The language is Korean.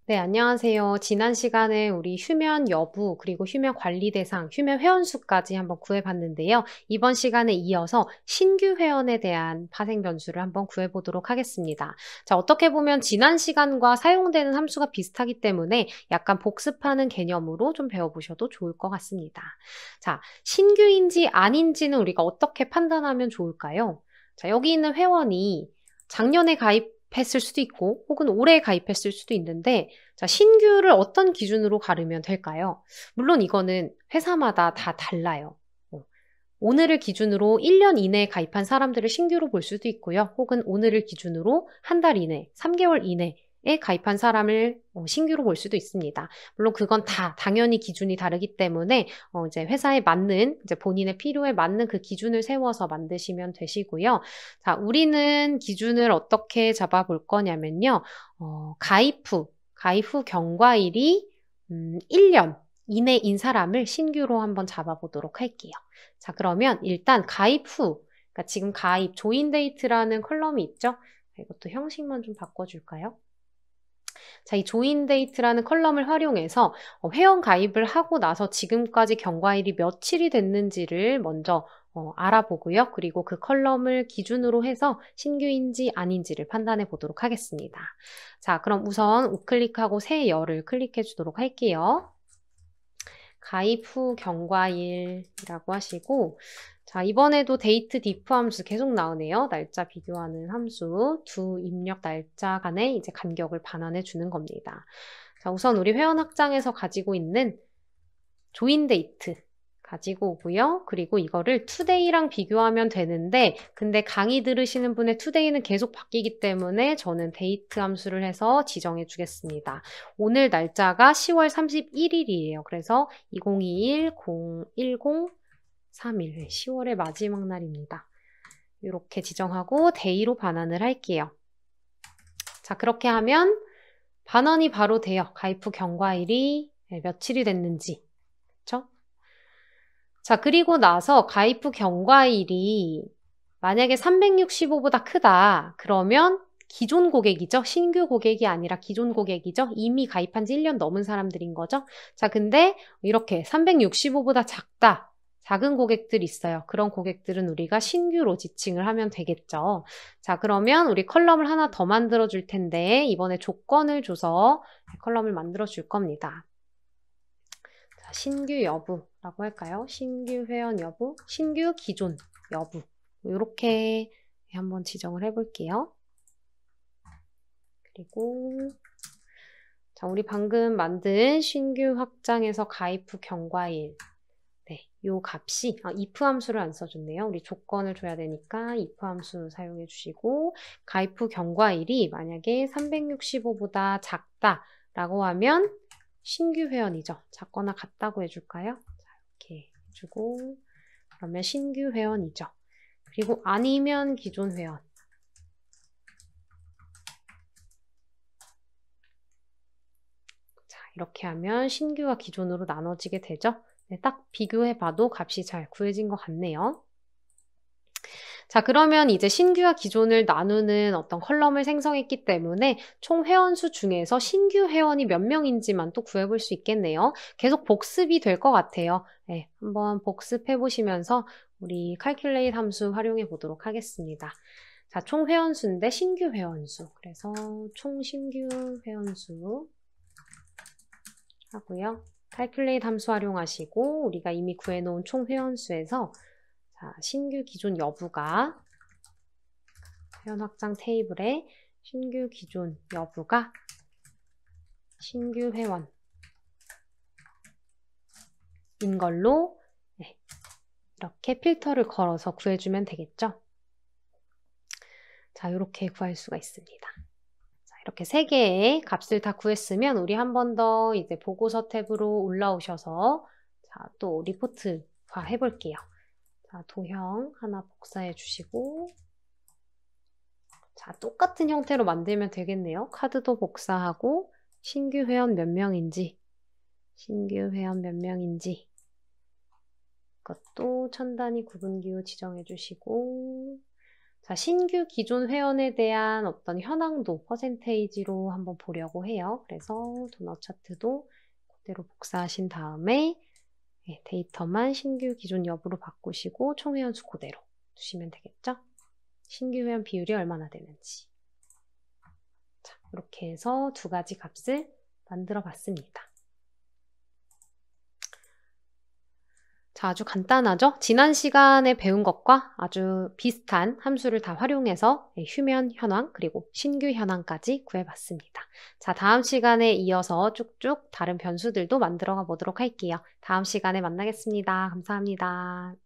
네, 안녕하세요. 지난 시간에 우리 휴면 여부, 그리고 휴면 관리 대상, 휴면 회원수까지 한번 구해봤는데요. 이번 시간에 이어서 신규 회원에 대한 파생 변수를 한번 구해보도록 하겠습니다. 자, 어떻게 보면 지난 시간과 사용되는 함수가 비슷하기 때문에 약간 복습하는 개념으로 좀 배워보셔도 좋을 것 같습니다. 자, 신규인지 아닌지는 우리가 어떻게 판단하면 좋을까요? 자, 여기 있는 회원이 작년에 가입했을 수도 있고 혹은 올해 가입했을 수도 있는데 자, 신규를 어떤 기준으로 가르면 될까요? 물론 이거는 회사마다 다 달라요. 오늘을 기준으로 1년 이내에 가입한 사람들을 신규로 볼 수도 있고요. 혹은 오늘을 기준으로 한 달 이내, 3개월 이내에 가입한 사람을 신규로 볼 수도 있습니다. 물론 그건 다 당연히 기준이 다르기 때문에 이제 회사에 맞는, 이제 본인의 필요에 맞는 그 기준을 세워서 만드시면 되시고요. 자, 우리는 기준을 어떻게 잡아볼 거냐면요. 가입 후 경과일이 1년 이내인 사람을 신규로 한번 잡아보도록 할게요. 자, 그러면 일단 가입 후, 그러니까 지금 가입, 조인 데이트라는 컬럼이 있죠? 이것도 형식만 좀 바꿔줄까요? 자, 이 조인 데이트라는 컬럼을 활용해서 회원 가입을 하고 나서 지금까지 경과일이 며칠이 됐는지를 먼저 알아보고요. 그리고 그 컬럼을 기준으로 해서 신규인지 아닌지를 판단해 보도록 하겠습니다. 자, 그럼 우선 우클릭하고 새 열을 클릭해 주도록 할게요. 가입 후 경과일이라고 하시고 자, 이번에도 데이트 디프 함수 계속 나오네요. 날짜 비교하는 함수 두 입력 날짜 간의 이제 간격을 반환해 주는 겁니다. 자, 우선 우리 회원 확장에서 가지고 있는 조인 데이트 가지고 오고요. 그리고 이거를 투데이랑 비교하면 되는데 근데 강의 들으시는 분의 투데이는 계속 바뀌기 때문에 저는 데이트 함수를 해서 지정해 주겠습니다. 오늘 날짜가 10월 31일이에요. 그래서 2021, 010, 3일, 10월의 마지막 날입니다. 이렇게 지정하고 데이로 반환을 할게요. 자, 그렇게 하면 반환이 바로 돼요. 가입 후 경과일이 며칠이 됐는지. 그렇죠? 자, 그리고 나서 가입 후 경과일이 만약에 365보다 크다. 그러면 기존 고객이죠. 신규 고객이 아니라 기존 고객이죠. 이미 가입한 지 1년 넘은 사람들인 거죠. 자, 근데 이렇게 365보다 작다. 작은 고객들 있어요. 그런 고객들은 우리가 신규로 지칭을 하면 되겠죠. 자, 그러면 우리 컬럼을 하나 더 만들어 줄 텐데 이번에 조건을 줘서 컬럼을 만들어 줄 겁니다. 자, 신규 여부라고 할까요? 신규 회원 여부, 신규 기존 여부. 이렇게 한번 지정을 해볼게요. 그리고 자, 우리 방금 만든 신규 확장에서 가입 후 경과일. 네, 요 값이 if 함수를 안 써줬네요. 우리 조건을 줘야 되니까 if 함수 사용해 주시고 가입 후 경과일이 만약에 365보다 작다라고 하면 신규 회원이죠. 작거나 같다고 해줄까요? 자, 이렇게 해주고 그러면 신규 회원이죠. 그리고 아니면 기존 회원. 자, 이렇게 하면 신규와 기존으로 나눠지게 되죠. 네, 딱 비교해봐도 값이 잘 구해진 것 같네요. 자, 그러면 이제 신규와 기존을 나누는 어떤 컬럼을 생성했기 때문에 총 회원수 중에서 신규 회원이 몇 명인지만 또 구해볼 수 있겠네요. 계속 복습이 될 것 같아요. 네, 한번 복습해 보시면서 우리 calculate 함수 활용해 보도록 하겠습니다. 자, 총 회원수인데 신규 회원수. 그래서 총 신규 회원수 하고요. calculate 함수 활용하시고 우리가 이미 구해놓은 총 회원수에서 자, 신규 기존 여부가 회원 확장 테이블에 신규 기존 여부가 신규 회원인 걸로 네, 이렇게 필터를 걸어서 구해주면 되겠죠. 자, 이렇게 구할 수가 있습니다. 자, 이렇게 3개의 값을 다 구했으면 우리 한 번 더 이제 보고서 탭으로 올라오셔서 자, 또 리포트화 해볼게요. 자, 도형 하나 복사해 주시고 자, 똑같은 형태로 만들면 되겠네요. 카드도 복사하고 신규 회원 몇 명인지 신규 회원 몇 명인지 그것도 천 단위 구분 기호 지정해 주시고 자, 신규 기존 회원에 대한 어떤 현황도 퍼센테이지로 한번 보려고 해요. 그래서 도넛 차트도 그대로 복사하신 다음에 데이터만 신규 기존 여부로 바꾸시고 총 회원 수 그대로 두시면 되겠죠? 신규 회원 비율이 얼마나 되는지. 자, 이렇게 해서 두 가지 값을 만들어 봤습니다. 자, 아주 간단하죠? 지난 시간에 배운 것과 아주 비슷한 함수를 다 활용해서 휴면 현황 그리고 신규 현황까지 구해봤습니다. 자, 다음 시간에 이어서 쭉쭉 다른 변수들도 만들어 가 보도록 할게요. 다음 시간에 만나겠습니다. 감사합니다.